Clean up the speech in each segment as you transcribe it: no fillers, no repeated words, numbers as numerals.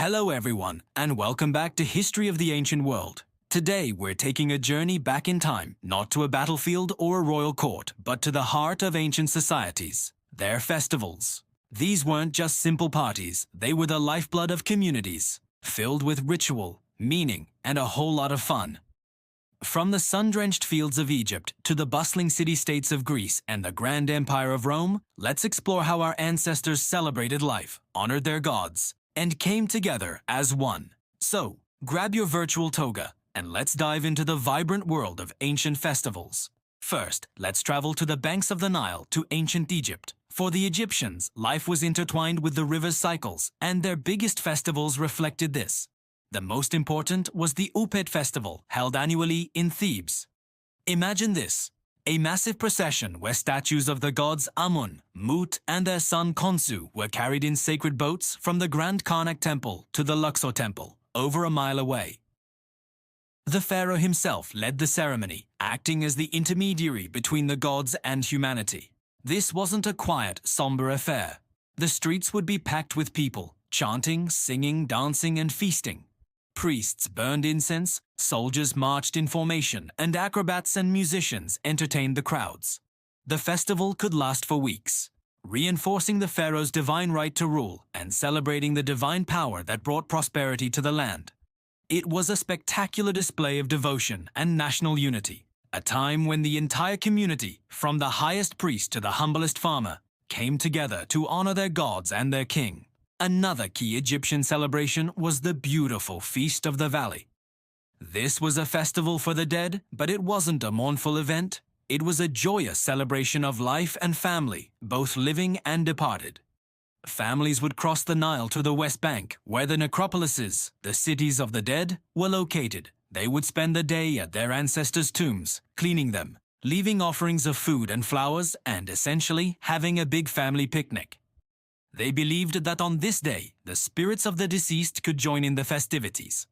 Hello everyone, and welcome back to History of the Ancient World. Today we're taking a journey back in time, not to a battlefield or a royal court, but to the heart of ancient societies, their festivals. These weren't just simple parties, they were the lifeblood of communities, filled with ritual, meaning, and a whole lot of fun. From the sun-drenched fields of Egypt to the bustling city-states of Greece and the grand empire of Rome, let's explore how our ancestors celebrated life, honored their gods, and came together as one. So, grab your virtual toga, and let's dive into the vibrant world of ancient festivals. First, let's travel to the banks of the Nile to ancient Egypt. For the Egyptians, life was intertwined with the river's cycles, and their biggest festivals reflected this. The most important was the Upet festival, held annually in Thebes. Imagine this: a massive procession where statues of the gods Amun, Mut, and their son Khonsu were carried in sacred boats from the Grand Karnak Temple to the Luxor Temple, over a mile away. The pharaoh himself led the ceremony, acting as the intermediary between the gods and humanity. This wasn't a quiet, somber affair. The streets would be packed with people, chanting, singing, dancing, and feasting. Priests burned incense, soldiers marched in formation, and acrobats and musicians entertained the crowds. The festival could last for weeks, reinforcing the pharaoh's divine right to rule and celebrating the divine power that brought prosperity to the land. It was a spectacular display of devotion and national unity, a time when the entire community, from the highest priest to the humblest farmer, came together to honor their gods and their king. Another key Egyptian celebration was the beautiful Feast of the Valley. This was a festival for the dead, but it wasn't a mournful event. It was a joyous celebration of life and family, both living and departed. Families would cross the Nile to the West Bank, where the necropolises, the cities of the dead, were located. They would spend the day at their ancestors' tombs, cleaning them, leaving offerings of food and flowers, and essentially having a big family picnic. They believed that on this day, the spirits of the deceased could join in the festivities.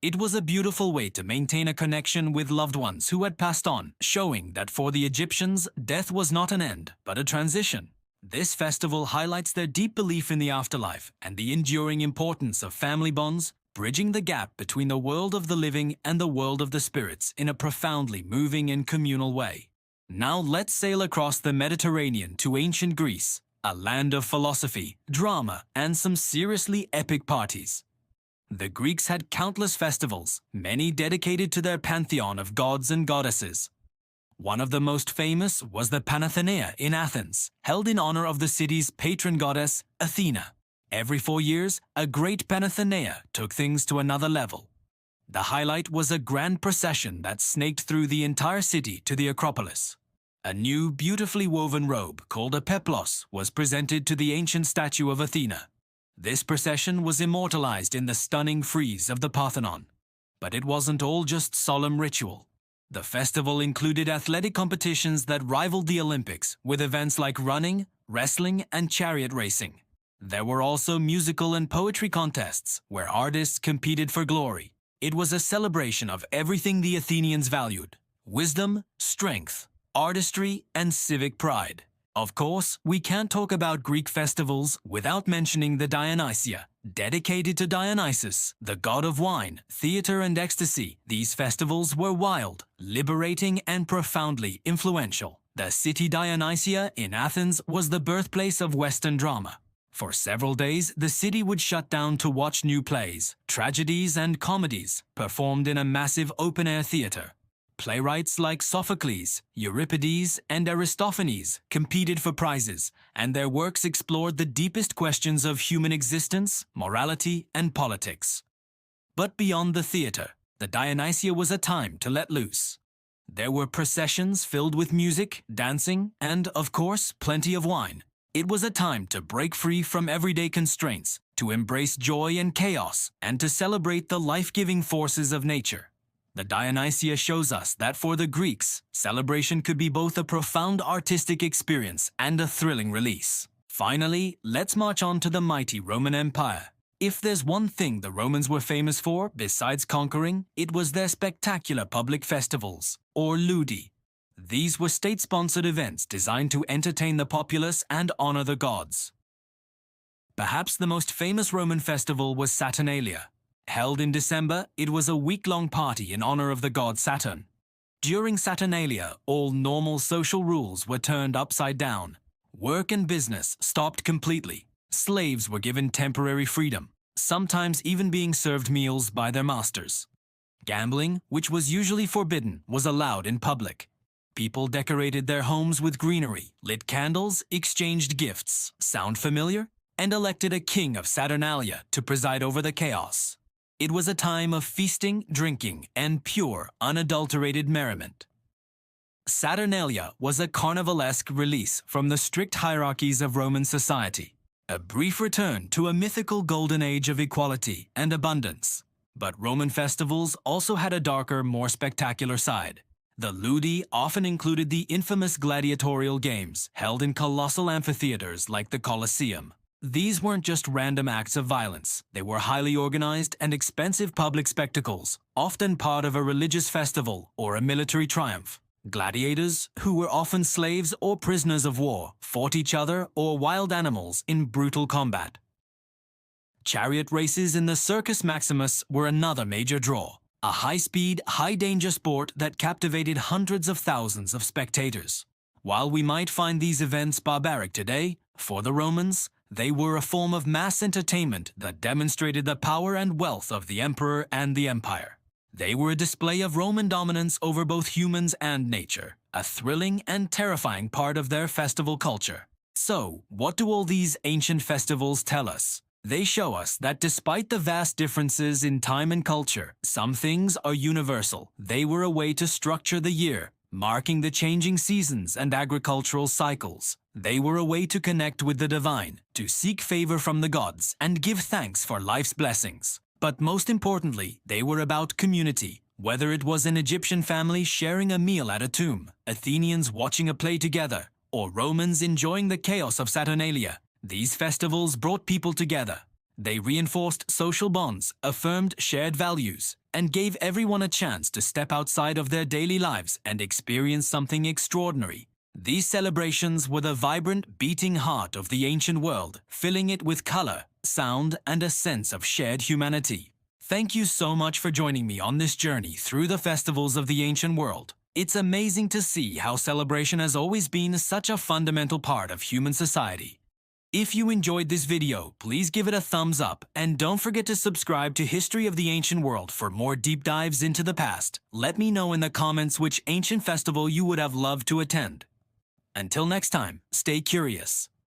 It was a beautiful way to maintain a connection with loved ones who had passed on, showing that for the Egyptians, death was not an end, but a transition. This festival highlights their deep belief in the afterlife and the enduring importance of family bonds, bridging the gap between the world of the living and the world of the spirits in a profoundly moving and communal way. Now let's sail across the Mediterranean to ancient Greece, a land of philosophy, drama, and some seriously epic parties. The Greeks had countless festivals, many dedicated to their pantheon of gods and goddesses. One of the most famous was the Panathenaea in Athens, held in honor of the city's patron goddess, Athena. Every 4 years, a great Panathenaea took things to another level. The highlight was a grand procession that snaked through the entire city to the Acropolis. A new, beautifully woven robe called a peplos was presented to the ancient statue of Athena. This procession was immortalized in the stunning frieze of the Parthenon. But it wasn't all just solemn ritual. The festival included athletic competitions that rivaled the Olympics, with events like running, wrestling, and chariot racing. There were also musical and poetry contests, where artists competed for glory. It was a celebration of everything the Athenians valued: wisdom, strength, artistry, and civic pride. Of course, we can't talk about Greek festivals without mentioning the Dionysia, dedicated to Dionysus, the god of wine, theater, and ecstasy. These festivals were wild, liberating, and profoundly influential. The city Dionysia in Athens was the birthplace of Western drama. For several days, the city would shut down to watch new plays, tragedies, and comedies performed in a massive open-air theater. Playwrights like Sophocles, Euripides, and Aristophanes competed for prizes, and their works explored the deepest questions of human existence, morality, and politics. But beyond the theater, the Dionysia was a time to let loose. There were processions filled with music, dancing, and, of course, plenty of wine. It was a time to break free from everyday constraints, to embrace joy and chaos, and to celebrate the life-giving forces of nature. The Dionysia shows us that for the Greeks, celebration could be both a profound artistic experience and a thrilling release. Finally, let's march on to the mighty Roman Empire. If there's one thing the Romans were famous for, besides conquering, it was their spectacular public festivals, or ludi. These were state-sponsored events designed to entertain the populace and honor the gods. Perhaps the most famous Roman festival was Saturnalia. Held in December, it was a week-long party in honor of the god Saturn. During Saturnalia, all normal social rules were turned upside down. Work and business stopped completely. Slaves were given temporary freedom, sometimes even being served meals by their masters. Gambling, which was usually forbidden, was allowed in public. People decorated their homes with greenery, lit candles, exchanged gifts, sound familiar? And elected a king of Saturnalia to preside over the chaos. It was a time of feasting, drinking, and pure, unadulterated merriment. Saturnalia was a carnivalesque release from the strict hierarchies of Roman society, a brief return to a mythical golden age of equality and abundance. But Roman festivals also had a darker, more spectacular side. The ludi often included the infamous gladiatorial games held in colossal amphitheaters like the Colosseum. These weren't just random acts of violence. They were highly organized and expensive public spectacles, often part of a religious festival or a military triumph. Gladiators, who were often slaves or prisoners of war, fought each other or wild animals in brutal combat. Chariot races in the Circus Maximus were another major draw, a high-speed, high-danger sport that captivated hundreds of thousands of spectators. While we might find these events barbaric today, for the Romans, they were a form of mass entertainment that demonstrated the power and wealth of the emperor and the empire. They were a display of Roman dominance over both humans and nature, a thrilling and terrifying part of their festival culture. So, what do all these ancient festivals tell us? They show us that despite the vast differences in time and culture, some things are universal. They were a way to structure the year, marking the changing seasons and agricultural cycles. They were a way to connect with the divine, to seek favor from the gods, and give thanks for life's blessings. But most importantly, they were about community. Whether it was an Egyptian family sharing a meal at a tomb, Athenians watching a play together, or Romans enjoying the chaos of Saturnalia, these festivals brought people together. They reinforced social bonds, affirmed shared values, and gave everyone a chance to step outside of their daily lives and experience something extraordinary. These celebrations were the vibrant, beating heart of the ancient world, filling it with color, sound, and a sense of shared humanity. Thank you so much for joining me on this journey through the festivals of the ancient world. It's amazing to see how celebration has always been such a fundamental part of human society. If you enjoyed this video, please give it a thumbs up and don't forget to subscribe to History of the Ancient World for more deep dives into the past. Let me know in the comments which ancient festival you would have loved to attend. Until next time, stay curious.